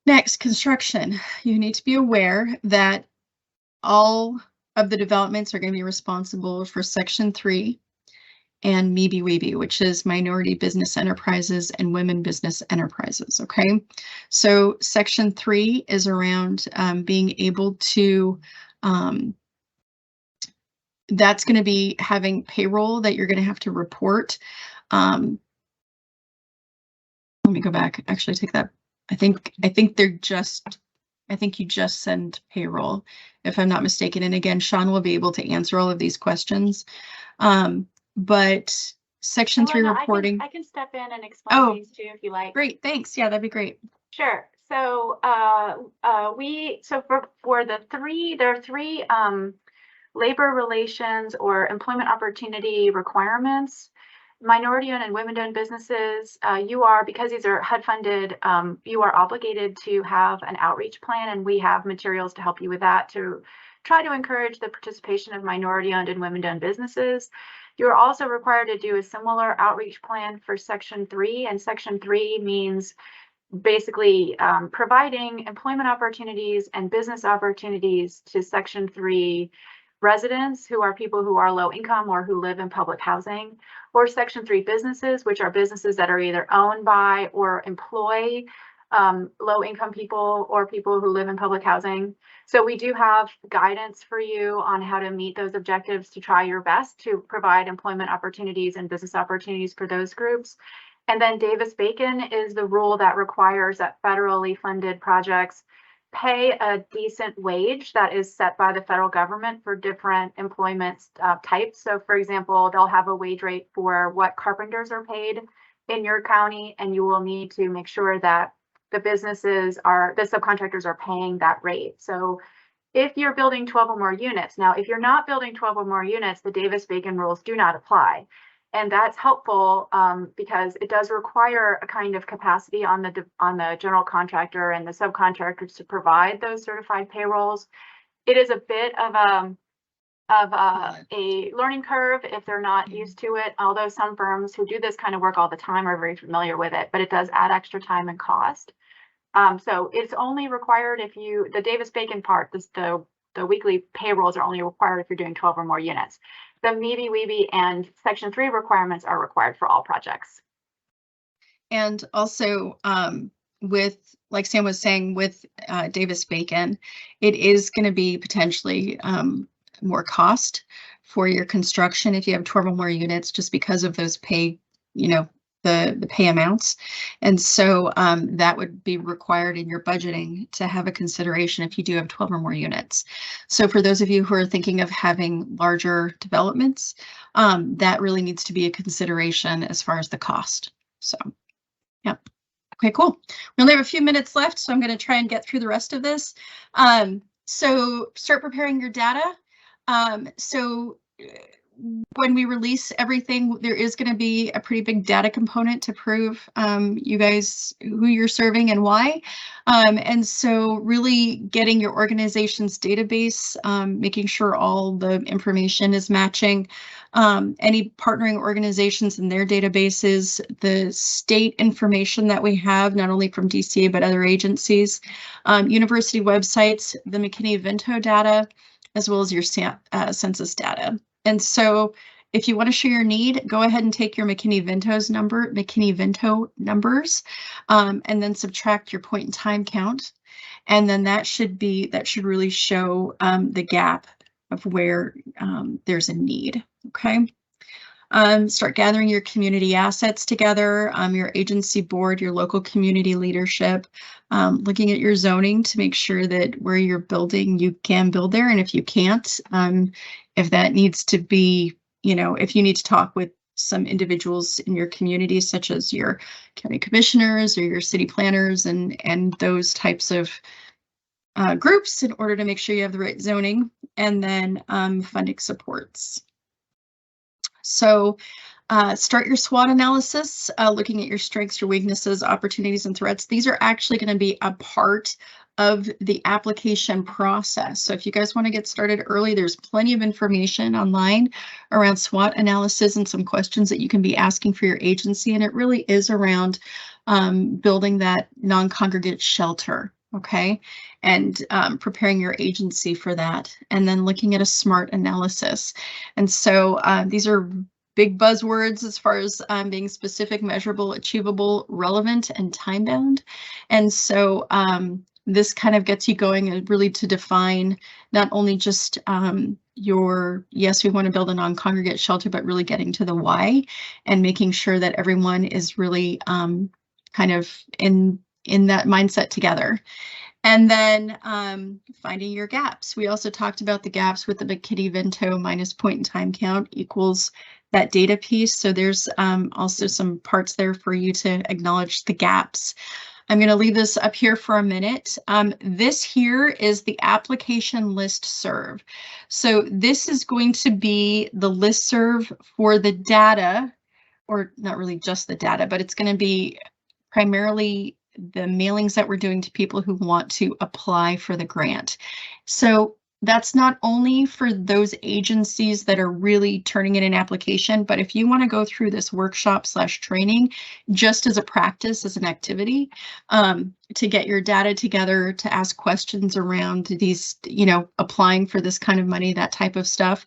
Next, construction. You need to be aware that all of the developments are going to be responsible for Section 3 and MeeBee-WeeBee, which is Minority Business Enterprises and Women Business Enterprises, okay? So Section 3 is around being able to, that's going to be having payroll that you're going to have to report. Let me go back, actually take that. I think you just send payroll, if I'm not mistaken. And again, Sean will be able to answer all of these questions. But Section 3 reporting. I can step in and explain these too, if you like. Great, thanks. Yeah, that'd be great. Sure. So for the three, there are three labor relations or employment opportunity requirements. Minority-owned and women-owned businesses, because these are HUD funded, you are obligated to have an outreach plan, and we have materials to help you with that to try to encourage the participation of minority-owned and women-owned businesses. You're also required to do a similar outreach plan for Section 3, and Section 3 means basically providing employment opportunities and business opportunities to Section 3 residents, who are people who are low income or who live in public housing, or Section 3 businesses, which are businesses that are either owned by or employ low income people or people who live in public housing. So we do have guidance for you on how to meet those objectives to try your best to provide employment opportunities and business opportunities for those groups. And then Davis-Bacon is the rule that requires that federally funded projects pay a decent wage that is set by the federal government for different employment types. So for example, they'll have a wage rate for what carpenters are paid in your county, and you will need to make sure that the subcontractors are paying that rate. So if you're building 12 or more units, now if you're not building 12 or more units, the Davis-Bacon rules do not apply. And that's helpful because it does require a kind of capacity on the general contractor and the subcontractors to provide those certified payrolls. It is a bit of a learning curve if they're not used to it, although some firms who do this kind of work all the time are very familiar with it, but it does add extra time and cost. So it's only required if the Davis-Bacon part, the weekly payrolls are only required if you're doing 12 or more units. The MeeBee-WeeBee and Section 3 requirements are required for all projects. And also with, like Sam was saying, with Davis-Bacon, it is going to be potentially more cost for your construction if you have 12 or more units, just because of those pay, the pay amounts. And so that would be required in your budgeting to have a consideration if you do have 12 or more units. So for those of you who are thinking of having larger developments, that really needs to be a consideration as far as the cost. So, yeah. Okay, cool. We only have a few minutes left, so I'm going to try and get through the rest of this. So start preparing your data. When we release everything, there is going to be a pretty big data component to prove you guys who you're serving and why. And so really getting your organization's database, making sure all the information is matching, any partnering organizations in their databases, the state information that we have, not only from DCA, but other agencies, university websites, the McKinney-Vento data, as well as your census data. And so if you want to share your need, go ahead and take your McKinney-Vento numbers, and then subtract your point in time count. And then that should really show the gap of where there's a need. Okay. Start gathering your community assets together, your agency board, your local community leadership, looking at your zoning to make sure that where you're building, you can build there. And if you can't, if that needs to be, if you need to talk with some individuals in your community, such as your county commissioners or your city planners and those types of groups in order to make sure you have the right zoning, and then funding supports. So start your SWOT analysis, looking at your strengths, your weaknesses, opportunities, and threats. These are actually going to be a part of the application process. So if you guys want to get started early, there's plenty of information online around SWOT analysis and some questions that you can be asking for your agency. And it really is around building that non-congregate shelter okay, and preparing your agency for that, and then looking at a SMART analysis. And so these are big buzzwords as far as being specific, measurable, achievable, relevant, and time-bound. And so this kind of gets you going really to define not only just your, yes, we want to build a non-congregate shelter, but really getting to the why and making sure that everyone is really kind of in that mindset together. And then finding your gaps. We also talked about the gaps with the McKinney-Vento minus point in time count equals that data piece. So there's also some parts there for you to acknowledge the gaps. I'm going to leave this up here for a minute. This here is the application listserv. So this is going to be the listserv for the data, or not really just the data, but it's going to be primarily the mailings that we're doing to people who want to apply for the grant. So that's not only for those agencies that are really turning in an application, but if you want to go through this workshop / training just as a practice, as an activity, to get your data together, to ask questions around these, you know, applying for this kind of money, that type of stuff,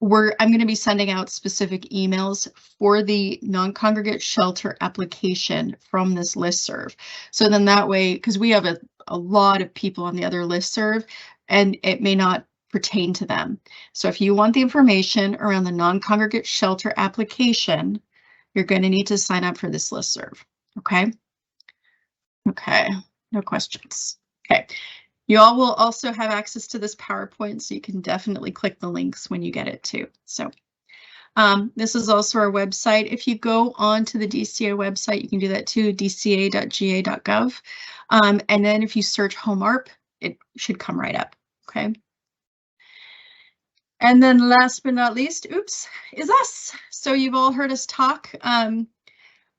I'm going to be sending out specific emails for the non-congregate shelter application from this listserv. So then that way, because we have a lot of people on the other listserv and it may not pertain to them. So if you want the information around the non-congregate shelter application, you're going to need to sign up for this listserv. Okay. Okay. No questions. Okay. You all will also have access to this PowerPoint, so you can definitely click the links when you get it too. So this is also our website. If you go on to the DCA website, you can do that too, dca.ga.gov. And then if you search HOMEARP, it should come right up, okay? And then last but not least, oops, is us. So you've all heard us talk.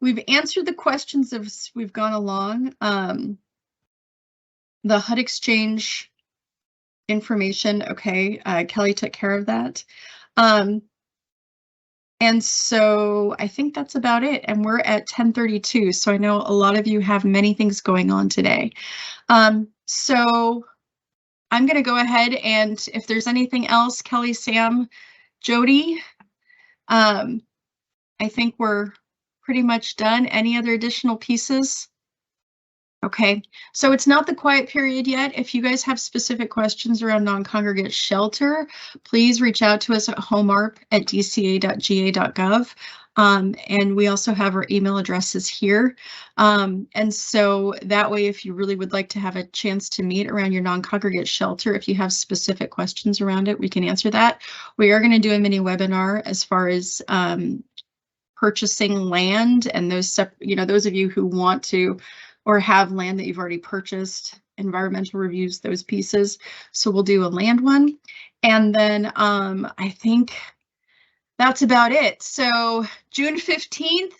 We've answered the questions as we've gone along. The HUD exchange information, okay, Kelly took care of that. And so I think that's about it. And we're at 10:32. So I know a lot of you have many things going on today. So I'm going to go ahead and if there's anything else, Kelly, Sam, Jody, I think we're pretty much done. Any other additional pieces? Okay, so it's not the quiet period yet. If you guys have specific questions around non-congregate shelter, please reach out to us at homearp@dca.ga.gov. And we also have our email addresses here. And so that way, if you really would like to have a chance to meet around your non-congregate shelter, if you have specific questions around it, we can answer that. We are going to do a mini webinar as far as purchasing land and those, you know, those of you who want to or have land that you've already purchased, environmental reviews, those pieces. So we'll do a land one. And then I think that's about it. So June 15th,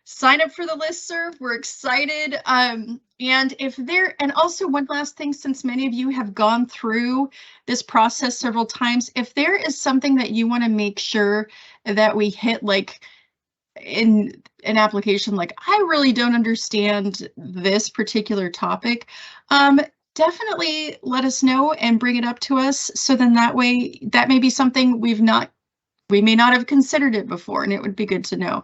sign up for the listserv. We're excited. And if there, and also one last thing, since many of you have gone through this process several times, if there is something that you want to make sure that we hit, like in an application, like I really don't understand this particular topic, definitely let us know and bring it up to us. So then that way, that may be something we may not have considered it before, and it would be good to know,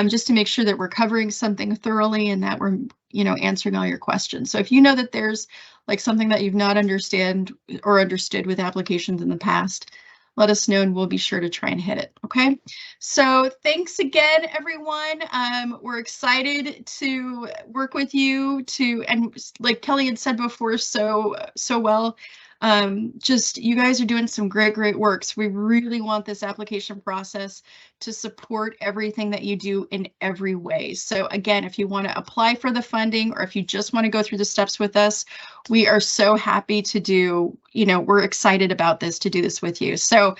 just to make sure that we're covering something thoroughly and that we're, you know, answering all your questions. So if you know that there's like something that you've not understood with applications in the past, let us know and we'll be sure to try and hit it. Okay, so thanks again, everyone. We're excited to work with you and like Kelly had said before so well, just you guys are doing some great work. So we really want this application process to support everything that you do in every way. So again, if you want to apply for the funding or if you just want to go through the steps with us, we are so happy to do, you know, we're excited about this, to do this with you. So,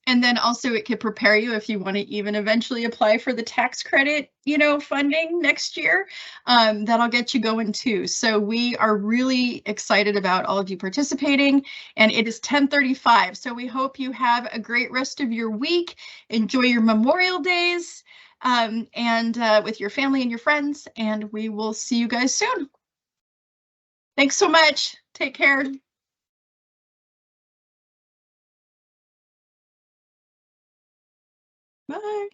and then also it could prepare you if you want to even eventually apply for the tax credit, you know, funding next year. That'll get you going too. So we are really excited about all of you participating, and it is 10:35. So we hope you have a great rest of your week. Enjoy your Memorial Days and with your family and your friends, and we will see you guys soon. Thanks so much. Take care. Bye.